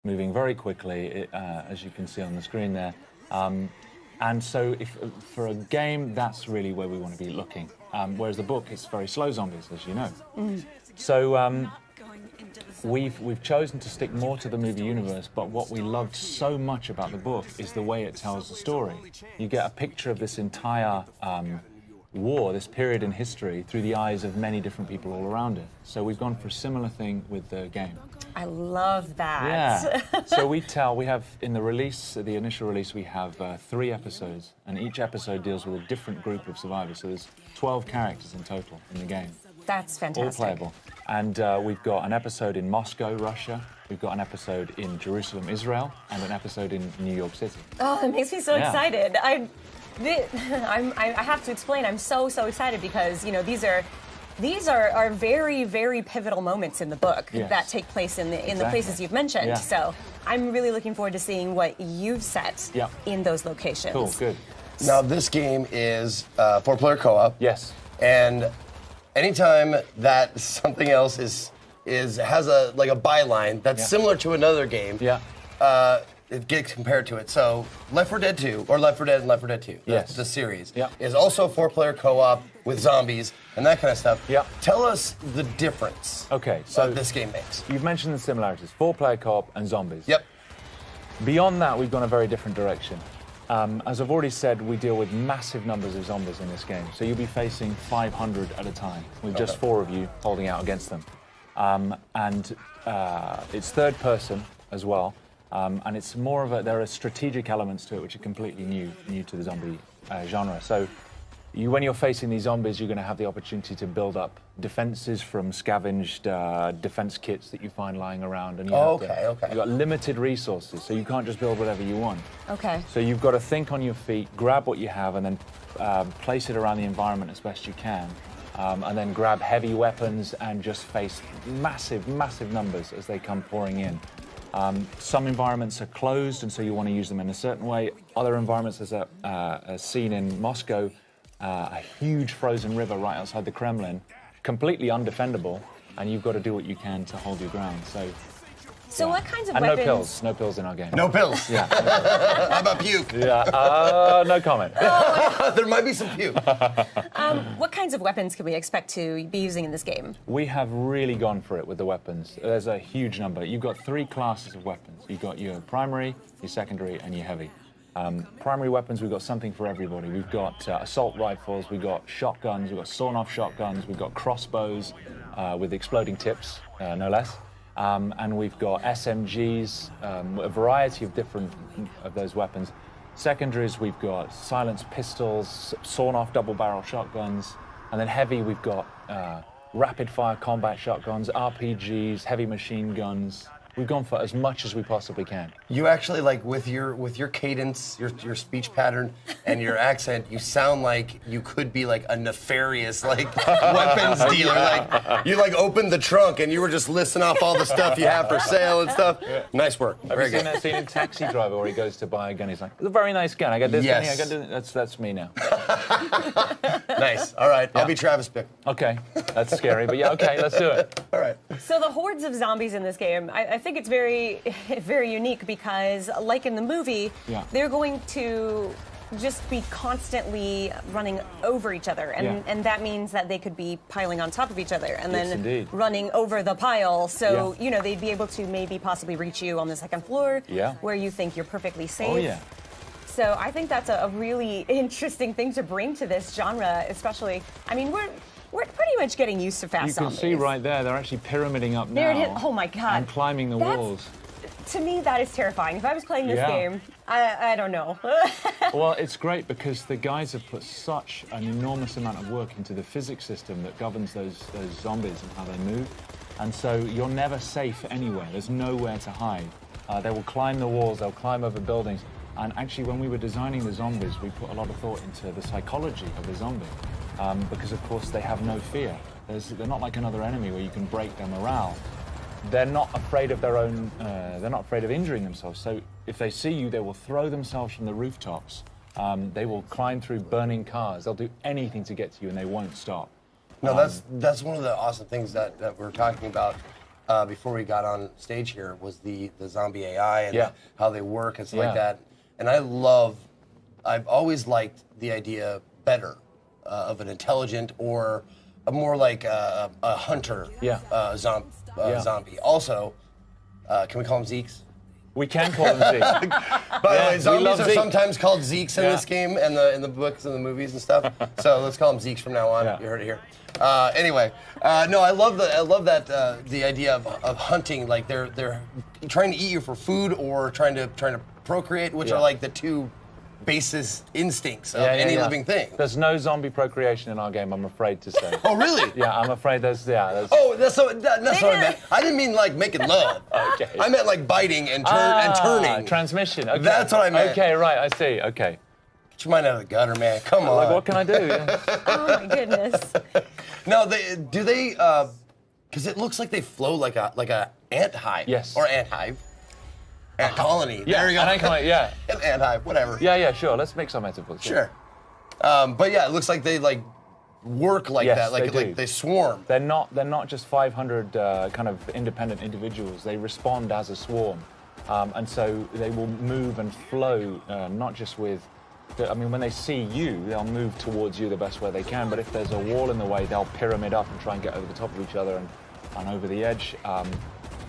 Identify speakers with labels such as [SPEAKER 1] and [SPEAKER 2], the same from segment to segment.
[SPEAKER 1] moving very quickly, as you can see on the screen there. And so for a game, that's really where we want to be looking. Whereas the book, it's very slow zombies, as you know. So we've chosen to stick more to the movie universe, but what we loved so much about the book is the way it tells the story. You get a picture of this entire war, this period in history, through the eyes of many different people all around it. So we've gone for a similar thing with the game.
[SPEAKER 2] I love that.
[SPEAKER 1] Yeah. So we have, in the release, the initial release, we have 3 episodes, and each episode deals with a different group of survivors. So there's 12 characters in total in the game.
[SPEAKER 2] That's fantastic.
[SPEAKER 1] All playable. And we've got an episode in Moscow, Russia. We've got an episode in Jerusalem, Israel, and an episode in New York City.
[SPEAKER 2] Oh, that makes me so excited. I have to explain. I'm so excited because, you know, these are very, very pivotal moments in the book that take place in the places you've mentioned. Yeah. So I'm really looking forward to seeing what you've set in those locations.
[SPEAKER 1] Cool, good.
[SPEAKER 3] Now this game is 4-player co-op.
[SPEAKER 1] Yes.
[SPEAKER 3] And anytime that something else has a byline that's similar to another game, it gets compared to it. So Left 4 Dead 2, or Left 4 Dead and Left 4 Dead 2, the series, is also 4-player co-op with zombies and that kind of stuff. Yeah. Tell us the difference that this game makes.
[SPEAKER 1] You've mentioned the similarities, 4-player co-op and zombies.
[SPEAKER 3] Yep.
[SPEAKER 1] Beyond that, we've gone a very different direction. As I've already said, we deal with massive numbers of zombies in this game. So you'll be facing 500 at a time, with just 4 of you holding out against them. It's third person as well. And it's more of there are strategic elements to it which are completely new to the zombie genre. So when you're facing these zombies, you're going to have the opportunity to build up defenses from scavenged defense kits that you find lying around. And you've got limited resources, so you can't just build whatever you want.
[SPEAKER 2] Okay.
[SPEAKER 1] So you've got to think on your feet, grab what you have, and then place it around the environment as best you can. And then grab heavy weapons and just face massive numbers as they come pouring in. Some environments are closed, and so you want to use them in a certain way. Other environments, there's a scene in Moscow, a huge frozen river right outside the Kremlin, completely undefendable, and you've got to do what you can to hold your ground.
[SPEAKER 2] So what kinds of
[SPEAKER 1] weapons? No pills in our game.
[SPEAKER 3] No pills?
[SPEAKER 1] Yeah.
[SPEAKER 3] How about puke?
[SPEAKER 1] Yeah, no comment.
[SPEAKER 3] There might be some puke.
[SPEAKER 2] What kinds of weapons can we expect to be using in this game?
[SPEAKER 1] We have really gone for it with the weapons. There's a huge number. You've got 3 classes of weapons. You've got your primary, your secondary, and your heavy. Primary weapons, we've got something for everybody. We've got assault rifles, we've got shotguns, we've got sawn-off shotguns, we've got crossbows with exploding tips, no less. And we've got SMGs, a variety of different of those weapons. Secondaries, we've got silenced pistols, sawn-off double-barrel shotguns, and then heavy, we've got rapid-fire combat shotguns, RPGs, heavy machine guns. We've gone for as much as we possibly can.
[SPEAKER 3] You actually, like, with your cadence, your speech pattern, and your accent, you sound like you could be like a nefarious weapons dealer. Like you opened the trunk and you were just listing off all the stuff you have for sale and stuff. Yeah. Nice work.
[SPEAKER 1] Have you seen that scene in Taxi Driver where he goes to buy a gun? He's like, "It's a very nice gun. I got this gun. I got this." That's me now.
[SPEAKER 3] Nice. All right. I'll be Travis Bickle.
[SPEAKER 1] Okay. That's scary, but yeah. Okay. Let's do it.
[SPEAKER 3] All right.
[SPEAKER 2] So the hordes of zombies in this game, I think it's very, very unique because, like in the movie, they're going to just be constantly running over each other, and that means that they could be piling on top of each other and then running over the pile. So you know they'd be able to maybe possibly reach you on the second floor, where you think you're perfectly safe.
[SPEAKER 1] Oh yeah.
[SPEAKER 2] So I think that's a really interesting thing to bring to this genre, especially. I mean, we're pretty much getting used to fast zombies.
[SPEAKER 1] You can see right there, they're actually pyramiding up now.
[SPEAKER 2] Oh my God.
[SPEAKER 1] And climbing the walls.
[SPEAKER 2] To me, that is terrifying. If I was playing this game, I don't know.
[SPEAKER 1] Well, it's great because the guys have put such an enormous amount of work into the physics system that governs those zombies and how they move. And so you're never safe anywhere. There's nowhere to hide. They will climb the walls, they'll climb over buildings. And actually, when we were designing the zombies, we put a lot of thought into the psychology of the zombie. Because, of course, they have no fear. They're not like another enemy where you can break their morale. They're not afraid of their own, they're not afraid of injuring themselves. So if they see you, they will throw themselves from the rooftops. They will climb through burning cars. They'll do anything to get to you, and they won't stop.
[SPEAKER 3] No, that's one of the awesome things that we're talking about before we got on stage here was the zombie AI and how they work and stuff like that. And I've always liked the idea better of an intelligent or a more like a hunter zombie. Also, can we call them Zeeks?
[SPEAKER 1] We can call them Zeeks.
[SPEAKER 3] By the way, zombies are sometimes called Zeeks in this game and in the books and the movies and stuff. So let's call them Zeeks from now on. You heard it here. Anyway, no, I love that the idea of hunting. Like they're trying to eat you for food or trying to procreate, which are like the two basis instincts of any living thing.
[SPEAKER 1] There's no zombie procreation in our game, I'm afraid to say.
[SPEAKER 3] Oh, really?
[SPEAKER 1] Yeah, I'm afraid there's.
[SPEAKER 3] Oh, that's what I meant. I didn't mean like making love.
[SPEAKER 1] Okay.
[SPEAKER 3] I meant like biting and turning.
[SPEAKER 1] Transmission. Okay.
[SPEAKER 3] That's what I meant.
[SPEAKER 1] Okay, right. I see. Okay.
[SPEAKER 3] Get your mind out of the gutter, man. Come on.
[SPEAKER 1] Like, what can I do?
[SPEAKER 2] Oh my goodness.
[SPEAKER 3] No, do they? Because it looks like they flow like a ant hive.
[SPEAKER 1] Yes.
[SPEAKER 3] Or ant hive. Ant colony.
[SPEAKER 1] Yeah,
[SPEAKER 3] there you go.
[SPEAKER 1] An ant colony. Yeah.
[SPEAKER 3] An ant hive. Whatever.
[SPEAKER 1] Yeah. Sure. Let's make some metaphors.
[SPEAKER 3] Sure. But yeah, it looks like they like work like that. Like they swarm.
[SPEAKER 1] They're not just 500 kind of independent individuals. They respond as a swarm, and so they will move and flow, not just with. I mean, when they see you, they'll move towards you the best way they can. But if there's a wall in the way, they'll pyramid up and try and get over the top of each other and over the edge.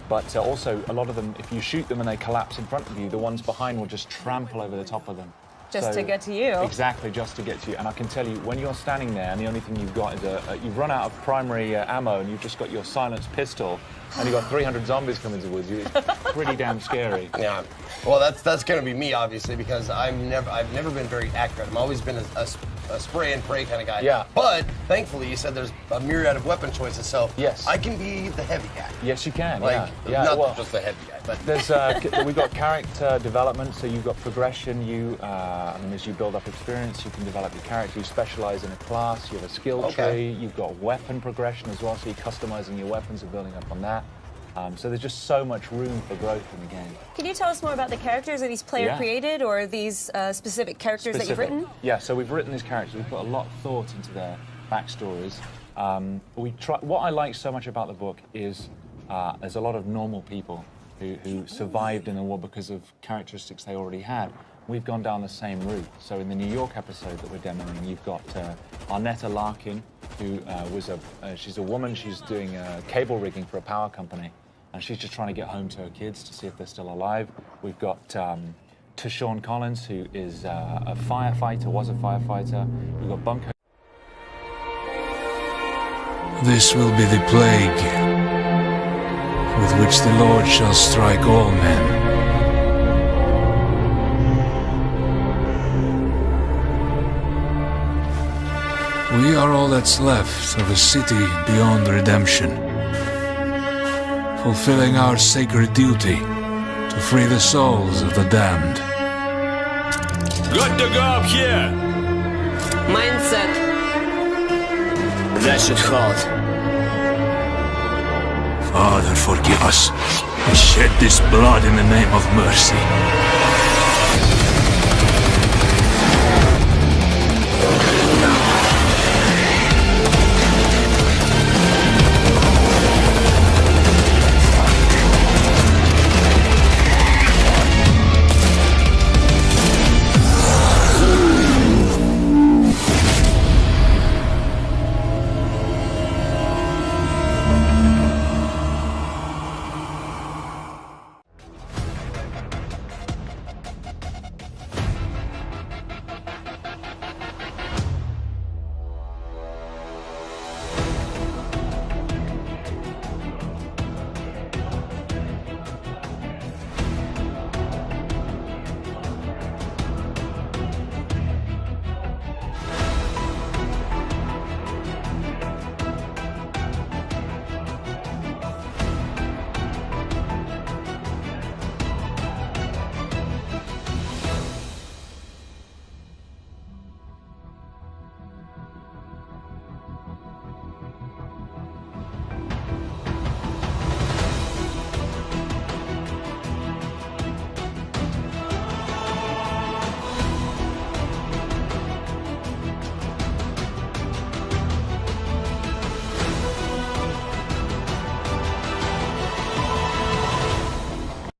[SPEAKER 1] But also, a lot of them, if you shoot them and they collapse in front of you, the ones behind will just trample over the top of them.
[SPEAKER 2] Just to get to you.
[SPEAKER 1] Exactly, just to get to you. And I can tell you, when you're standing there and the only thing you've got is you've run out of primary ammo and you've just got your silenced pistol and you've got 300 zombies coming towards you, it's pretty damn scary.
[SPEAKER 3] Yeah. Well, that's going to be me, obviously, because I've never been very accurate. I've always been a spray and pray kind of guy.
[SPEAKER 1] Yeah.
[SPEAKER 3] But thankfully, you said there's a myriad of weapon choices, so
[SPEAKER 1] yes.
[SPEAKER 3] I can be the heavy guy.
[SPEAKER 1] Yes, you can.
[SPEAKER 3] Not just the heavy guy, but
[SPEAKER 1] there's we've got character development, so you've got progression. I mean, as you build up experience, you can develop your character. You specialize in a class. You have a skill tree. You've got weapon progression as well, so you're customizing your weapons and building up on that. So there's just so much room for growth in the game.
[SPEAKER 2] Can you tell us more about the characters? Are these player created or are these specific characters that you've written?
[SPEAKER 1] Yeah, so we've written these characters. We've put a lot of thought into their backstories. What I like so much about the book is there's a lot of normal people who survived in the war because of characteristics they already had. We've gone down the same route. So in the New York episode that we're demoing, you've got Arnetta Larkin, who she's a woman. She's doing cable rigging for a power company. And she's just trying to get home to her kids to see if they're still alive. We've got Tashawn Collins, who is a firefighter, was a firefighter. We've got Bunker.
[SPEAKER 4] This will be the plague with which the Lord shall strike all men. We are all that's left of a city beyond redemption, fulfilling our sacred duty to free the souls of the damned.
[SPEAKER 5] Good to go up here!
[SPEAKER 6] Mindset. That should hold.
[SPEAKER 4] Father, forgive us. We shed this blood in the name of mercy.